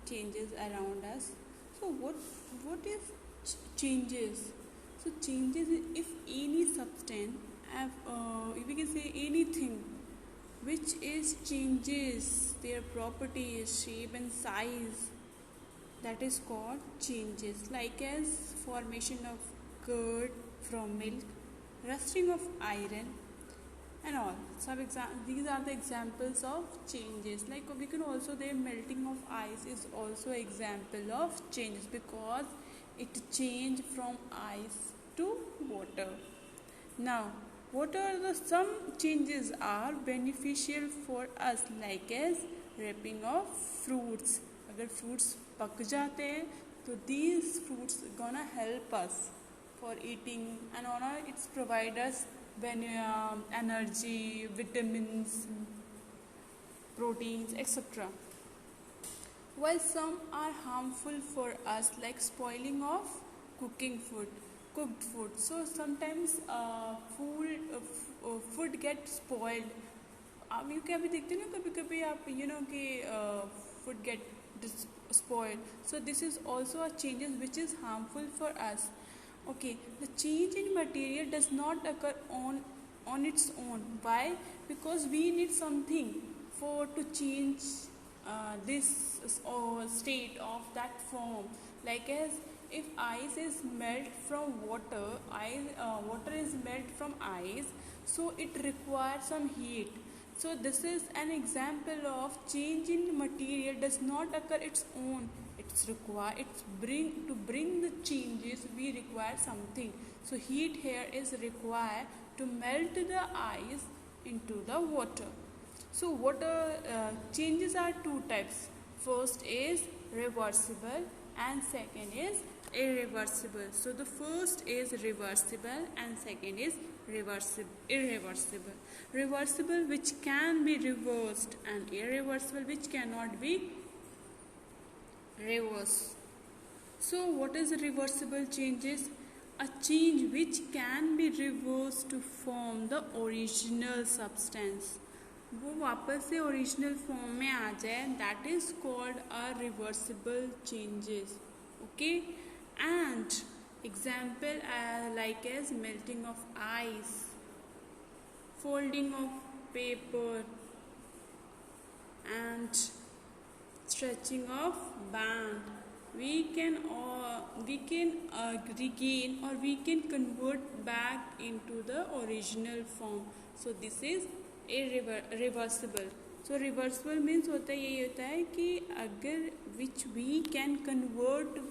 changes around us. So what is changes? So changes is if any substance, if we can say anything which is changes their properties, shape and size, that is called changes, like as formation of curd from milk, rusting of iron, and all. These are the examples of changes. Like we can also, the melting of ice is also example of changes because it change from ice to water. Now, what are the some changes are beneficial for us, like as wrapping of fruits. अगर fruits पक जाते हैं तो these fruits gonna help us for eating, and it's provide us energy, vitamins, proteins, etc. While some are harmful for us, like spoiling of cooked food. So sometimes food get spoiled. आप you क्या भी देखते ना, कभी कभी आप कि food get spoiled. So this is also a changes which is harmful for us. Okay, the change in material does not occur on its own. Why? Because we need something for to change this state of that form. Like as if ice is melt from water, water is melt from ice, so it requires some heat. So this is an example of change in material does not occur its own. To bring the changes we require something. So heat here is required to melt the ice into the water. So water changes are two types. First is reversible and second is irreversible. So the first is reversible and second is irreversible. Reversible which can be reversed and irreversible which cannot be reversed. So what is reversible changes? A change which can be reversed to form the original substance. वो वापस से original form में आ जाए, that is called a reversible changes. Okay, and example like as melting of ice, folding of paper, and stretching of band. We can regain or we can convert back into the original form. So this is irreversible. So reversible means यही होता है कि अगर which we can convert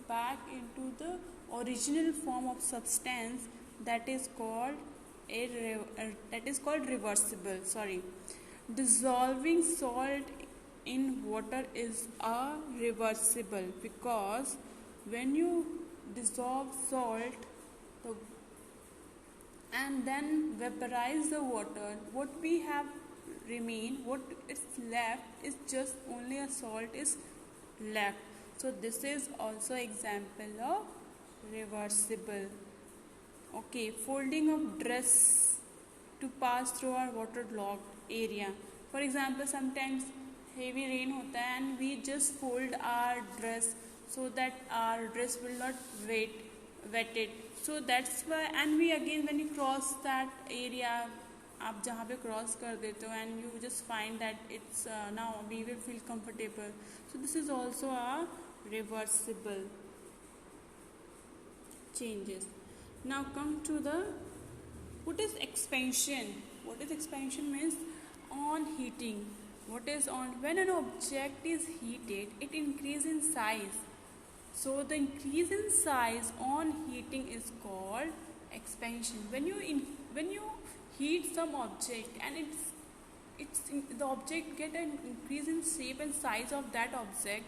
back into the original form of substance, that is called reversible. Dissolving salt in water is a reversible, because when you dissolve salt and then vaporize the water, what we have what is left is just only a salt is left. So this is also example of reversible. Okay, folding of dress to pass through our waterlogged area. For example, sometimes heavy rain hota hai and we just fold our dress so that our dress will not wetted. So that's why, and we again when you cross that area, आप जहाँ पे cross कर देते हो and you just find that it's now we will feel comfortable. So this is also a reversible changes. Now come to the what is expansion. What is expansion means on heating. What is on? When an object is heated, it increases in size. So the increase in size on heating is called expansion. When you heat some object and the object get an increase in shape and size of that object,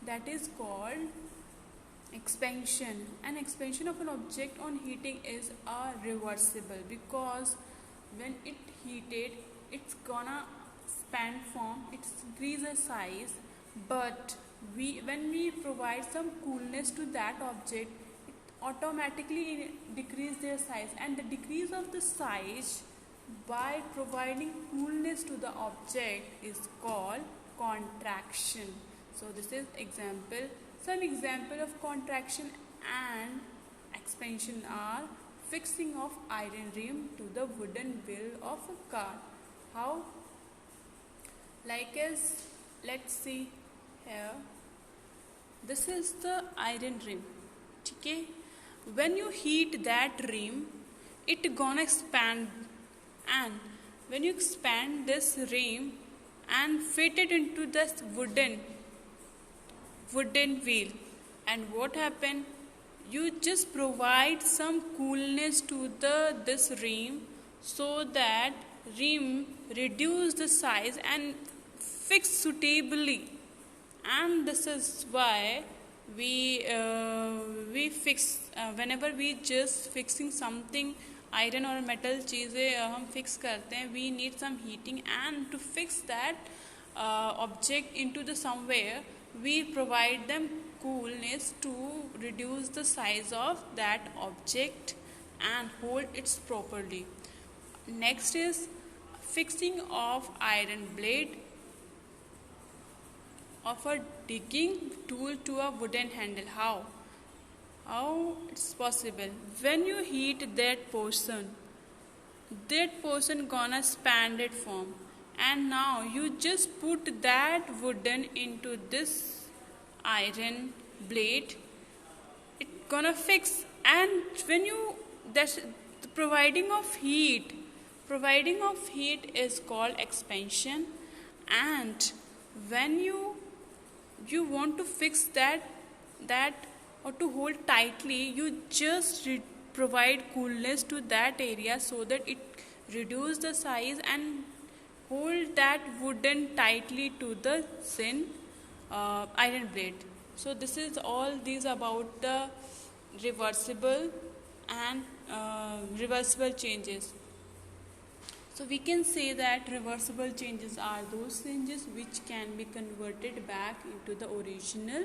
that is called expansion. And expansion of an object on heating is a reversible, because when it heated, it's gonna expand form, it's increase the size, but when we provide some coolness to that object, it automatically decrease their size. And the decrease of the size by providing coolness to the object is called contraction. So this is example. Some example of contraction and expansion are fixing of iron rim to the wooden wheel of a car. How? Like as, let's see here. This is the iron rim. Okay? When you heat that rim, it gonna expand, and when you expand this rim and fit it into this wooden wheel, and what happen, you just provide some coolness to the this rim so that rim reduce the size and fix suitably. And this is why we fix whenever we just fixing something iron और metal चीज़ें हम fix करते हैं, we need some heating and to fix that object into the somewhere, we provide them coolness to reduce the size of that object and hold it properly. Next is fixing of iron blade of a digging tool to a wooden handle. How it's possible? When you heat that portion gonna expanded form, and now you just put that wooden into this iron blade, it gonna fix. And when you that's the providing of heat is called expansion. And when you want to fix that or to hold tightly, you just provide coolness to that area so that it reduce the size and hold that wooden tightly to the thin iron blade. So this is all these about the reversible and reversible changes. So we can say that reversible changes are those changes which can be converted back into the original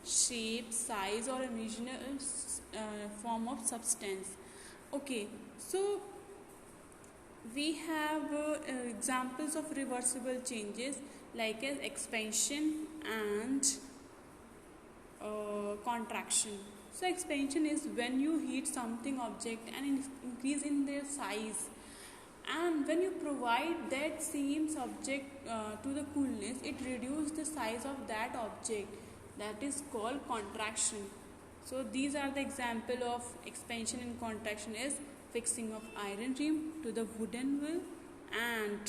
shape, size or original form of substance. Okay, so we have examples of reversible changes like as expansion and contraction. So expansion is when you heat something object and increase in their size, and when you provide that same subject to the coolness, it reduces the size of that object. That is called contraction. So these are the example of expansion and contraction is fixing of iron rim to the wooden wheel and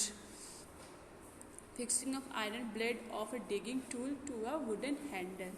fixing of iron blade of a digging tool to a wooden handle.